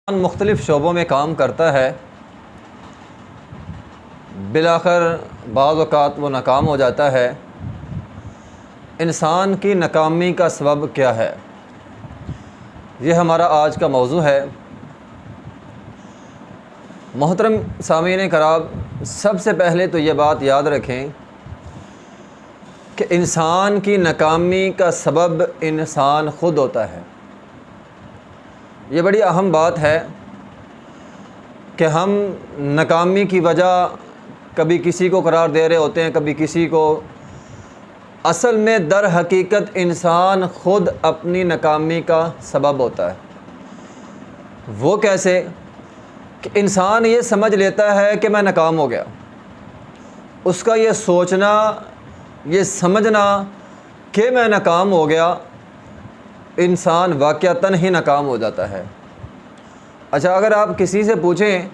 مختلف شعبوں میں کام کرتا ہے، بالآخر بعض اوقات وہ ناکام ہو جاتا ہے۔ انسان کی ناکامی کا سبب کیا ہے؟ یہ ہمارا آج کا موضوع ہے۔ محترم سامعین کرام، سب سے پہلے تو یہ بات یاد رکھیں کہ انسان کی ناکامی کا سبب انسان خود ہوتا ہے۔ یہ بڑی اہم بات ہے کہ ہم ناکامی کی وجہ کبھی کسی کو قرار دے رہے ہوتے ہیں، کبھی کسی کو۔ اصل میں در حقیقت انسان خود اپنی ناکامی کا سبب ہوتا ہے۔ وہ کیسے؟ کہ انسان یہ سمجھ لیتا ہے کہ میں ناکام ہو گیا۔ اس کا یہ سوچنا، یہ سمجھنا کہ میں ناکام ہو گیا، انسان واقعتاً ہی ناکام ہو جاتا ہے۔ اچھا، اگر آپ کسی سے پوچھیں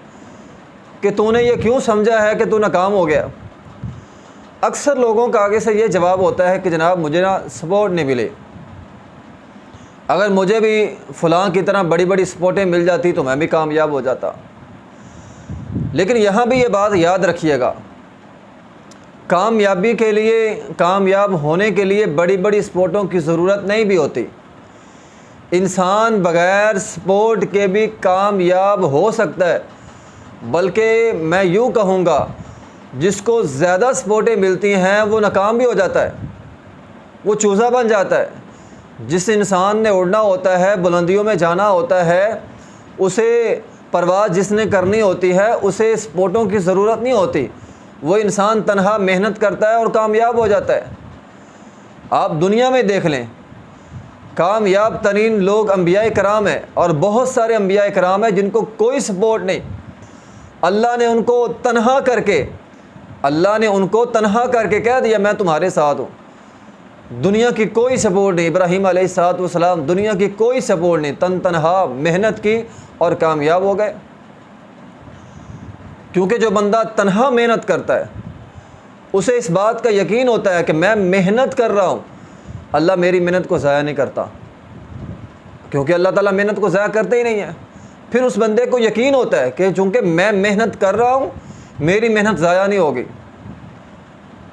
کہ تو نے یہ کیوں سمجھا ہے کہ تو ناکام ہو گیا، اکثر لوگوں کا آگے سے یہ جواب ہوتا ہے کہ جناب مجھے نا سپورٹ نہیں ملی، اگر مجھے بھی فلاں کی طرح بڑی بڑی سپورٹیں مل جاتی تو میں بھی کامیاب ہو جاتا۔ لیکن یہاں بھی یہ بات یاد رکھیے گا، کامیابی کے لیے، کامیاب ہونے کے لیے بڑی بڑی سپورٹوں کی ضرورت نہیں بھی ہوتی۔ انسان بغیر سپورٹ کے بھی کامیاب ہو سکتا ہے، بلکہ میں یوں کہوں گا جس کو زیادہ سپورٹیں ملتی ہیں وہ ناکام بھی ہو جاتا ہے، وہ چوزا بن جاتا ہے۔ جس انسان نے اڑنا ہوتا ہے، بلندیوں میں جانا ہوتا ہے، اسے پرواز جس نے کرنی ہوتی ہے اسے سپورٹوں کی ضرورت نہیں ہوتی، وہ انسان تنہا محنت کرتا ہے اور کامیاب ہو جاتا ہے۔ آپ دنیا میں دیکھ لیں، کامیاب ترین لوگ انبیاء کرام ہیں، اور بہت سارے انبیاء کرام ہیں جن کو کوئی سپورٹ نہیں، اللہ نے ان کو تنہا کر کے کہہ دیا میں تمہارے ساتھ ہوں۔ دنیا کی کوئی سپورٹ نہیں، ابراہیم علیہ السلام دنیا کی کوئی سپورٹ نہیں، تنہا محنت کی اور کامیاب ہو گئے۔ کیونکہ جو بندہ تنہا محنت کرتا ہے اسے اس بات کا یقین ہوتا ہے کہ میں محنت کر رہا ہوں، اللہ میری محنت کو ضائع نہیں کرتا، کیونکہ اللہ تعالیٰ محنت کو ضائع کرتے ہی نہیں ہے۔ پھر اس بندے کو یقین ہوتا ہے کہ چونکہ میں محنت کر رہا ہوں میری محنت ضائع نہیں ہوگی۔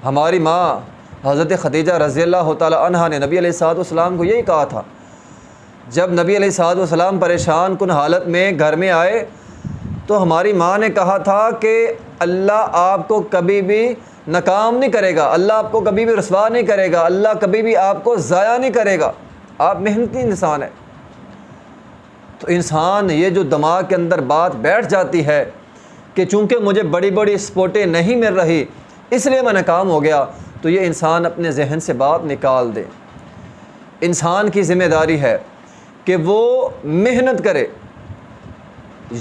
ہماری ماں حضرت خدیجہ رضی اللہ تعالیٰ عنہا نے نبی علیہ السلام کو یہی کہا تھا، جب نبی علیہ السلام پریشان کن حالت میں گھر میں آئے تو ہماری ماں نے کہا تھا کہ اللہ آپ کو کبھی بھی ناکام نہیں کرے گا، اللہ آپ کو کبھی بھی رسوا نہیں کرے گا، اللہ کبھی بھی آپ کو ضائع نہیں کرے گا، آپ محنتی انسان ہیں۔ تو انسان یہ جو دماغ کے اندر بات بیٹھ جاتی ہے کہ چونکہ مجھے بڑی بڑی سپورٹیں نہیں مل رہی اس لیے میں ناکام ہو گیا، تو یہ انسان اپنے ذہن سے بات نکال دے۔ انسان کی ذمہ داری ہے کہ وہ محنت کرے،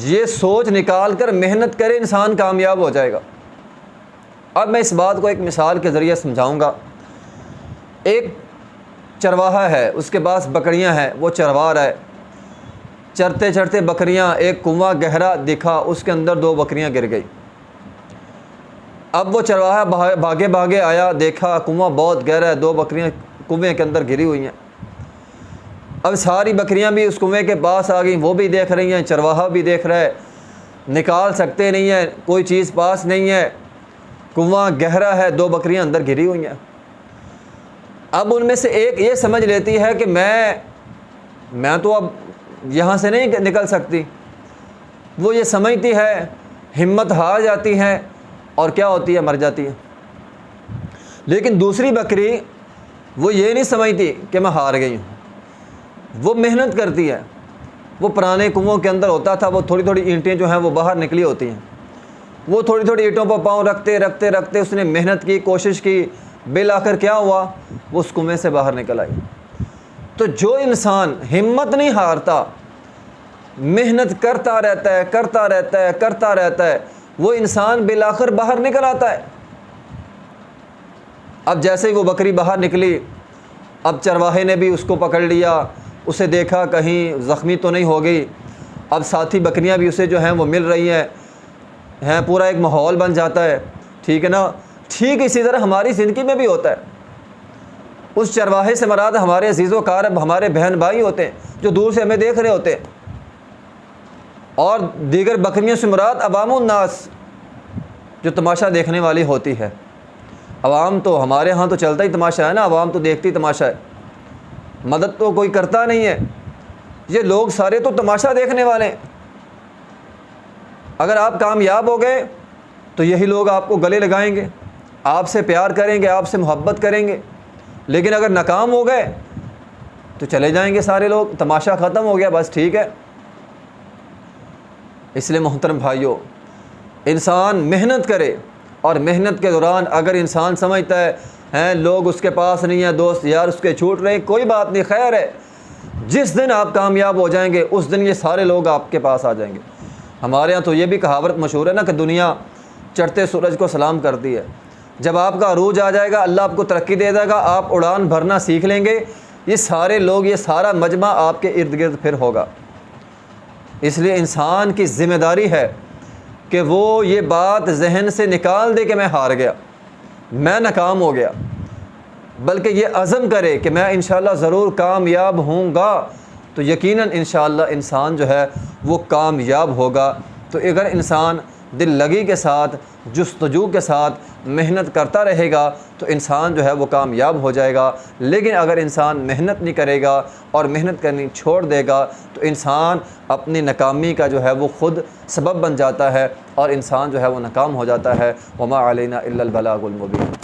یہ سوچ نکال کر محنت کرے، انسان کامیاب ہو جائے گا۔ اب میں اس بات کو ایک مثال کے ذریعے سمجھاؤں گا۔ ایک چرواہا ہے، اس کے پاس بکریاں ہیں، وہ چروا رہا ہے، چرتے چرتے بکریاں، ایک کنواں گہرا دکھا، اس کے اندر 2 بکریاں گر گئی۔ اب وہ چرواہا بھاگے بھاگے آیا، دیکھا کنواں بہت گہرا ہے، 2 بکریاں کنویں کے اندر گری ہوئی ہیں۔ اب ساری بکریاں بھی اس کنویں کے پاس آ گئیں، وہ بھی دیکھ رہی ہیں، چرواہا بھی دیکھ رہا ہے، نکال سکتے نہیں ہیں، کوئی چیز پاس نہیں ہے، کنواں گہرا ہے، 2 بکریاں اندر گری ہوئی ہیں۔ اب ان میں سے ایک یہ سمجھ لیتی ہے کہ میں تو اب یہاں سے نہیں نکل سکتی، وہ یہ سمجھتی ہے، ہمت ہار جاتی ہے اور کیا ہوتی ہے، مر جاتی ہے۔ لیکن دوسری بکری وہ یہ نہیں سمجھتی کہ میں ہار گئی ہوں، وہ محنت کرتی ہے۔ وہ پرانے کنووں کے اندر ہوتا تھا، وہ تھوڑی تھوڑی اینٹیں جو ہیں وہ باہر نکلی ہوتی ہیں، وہ تھوڑی تھوڑی اینٹوں پر پاؤں رکھتے اس نے محنت کی، کوشش کی، بالآخر کیا ہوا، وہ اس کنویں سے باہر نکل آئی۔ تو جو انسان ہمت نہیں ہارتا، محنت کرتا رہتا ہے، وہ انسان بالآخر باہر نکل آتا ہے۔ اب جیسے ہی وہ بکری باہر نکلی، اب چرواہے نے بھی اس کو پکڑ لیا، اسے دیکھا کہیں زخمی تو نہیں ہو گئی، اب ساتھی بکریاں بھی اسے جو ہیں وہ مل رہی ہیں، پورا ایک ماحول بن جاتا ہے، ٹھیک ہے نا۔ ٹھیک اسی طرح ہماری زندگی میں بھی ہوتا ہے۔ اس چرواہے سے مراد ہمارے عزیز و اقارب، ہمارے بہن بھائی ہوتے ہیں جو دور سے ہمیں دیکھ رہے ہوتے ہیں۔ اور دیگر بکریوں سے مراد عوام الناس جو تماشا دیکھنے والی ہوتی ہے۔ عوام تو ہمارے ہاں تو چلتا ہی تماشا ہے نا، عوام تو دیکھتی تماشا ہے، مدد تو کوئی کرتا نہیں ہے، یہ لوگ سارے تو تماشا دیکھنے والے ہیں۔ اگر آپ کامیاب ہو گئے تو یہی لوگ آپ کو گلے لگائیں گے، آپ سے پیار کریں گے، آپ سے محبت کریں گے، لیکن اگر ناکام ہو گئے تو چلے جائیں گے سارے لوگ، تماشا ختم ہو گیا، بس ٹھیک ہے۔ اس لیے محترم بھائیوں، انسان محنت کرے، اور محنت کے دوران اگر انسان سمجھتا ہے لوگ اس کے پاس نہیں ہیں، دوست یار اس کے چھوٹ رہے، کوئی بات نہیں، خیر ہے، جس دن آپ کامیاب ہو جائیں گے اس دن یہ سارے لوگ آپ کے پاس آ جائیں گے۔ ہمارے ہاں تو یہ بھی کہاوت مشہور ہے نا کہ دنیا چڑھتے سورج کو سلام کرتی ہے۔ جب آپ کا عروج آ جائے گا، اللہ آپ کو ترقی دے دے گا، آپ اڑان بھرنا سیکھ لیں گے، یہ سارے لوگ، یہ سارا مجمع آپ کے ارد گرد پھر ہوگا۔ اس لیے انسان کی ذمہ داری ہے کہ وہ یہ بات ذہن سے نکال دے کہ میں ہار گیا، میں ناکام ہو گیا، بلکہ یہ عزم کرے کہ میں انشاءاللہ ضرور کامیاب ہوں گا، تو یقیناً انشاءاللہ انسان جو ہے وہ کامیاب ہوگا۔ تو اگر انسان دل لگی کے ساتھ، جستجو کے ساتھ محنت کرتا رہے گا تو انسان جو ہے وہ کامیاب ہو جائے گا، لیکن اگر انسان محنت نہیں کرے گا اور محنت کرنی چھوڑ دے گا تو انسان اپنی ناکامی کا جو ہے وہ خود سبب بن جاتا ہے، اور انسان جو ہے وہ ناکام ہو جاتا ہے۔ وما علینا الا البلاغ المبین۔